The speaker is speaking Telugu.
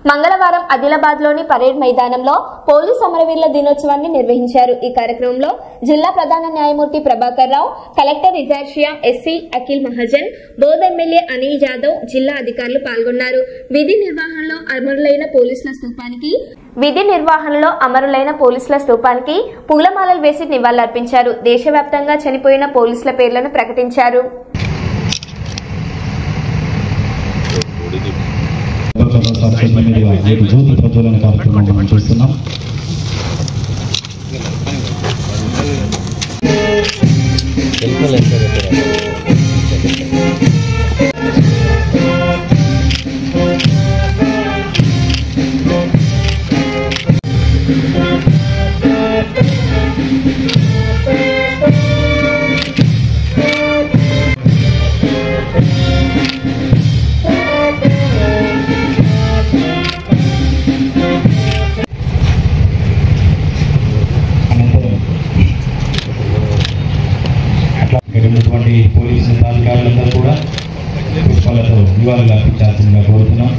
మంగళవారం ఆదిలాబాద్లోని పరేడ్ మైదానంలో పోలీస్ అమరవీరుల దినోత్సవాన్ని నిర్వహించారు। ఈ కార్యక్రమంలో జిల్లా ప్రధాన న్యాయమూర్తి ప్రభాకర్ రావు, కలెక్టర్ ఇజార్షియా, ఎస్సీ అఖిల్ మహాజన్, బోధ్ ఎమ్మెల్యే అనిల్ జాదవ్, జిల్లా అధికారులు పాల్గొన్నారు। విధి నిర్వహణలో అమరులైన పోలీసుల స్థూపానికి పూలమాలలు వేసి నివాళులర్పించారు। దేశవ్యాప్తంగా చనిపోయిన పోలీసుల పేర్లను ప్రకటించారు। జ్యోతి ప్రజ్వలన కార్యక్రమం మనం చూస్తున్నాం। పోలీసు అధికారులందరూ కూడా పుష్పాలతో నివాళులు అర్పించాల్సిందిగా కోరుతున్నాం।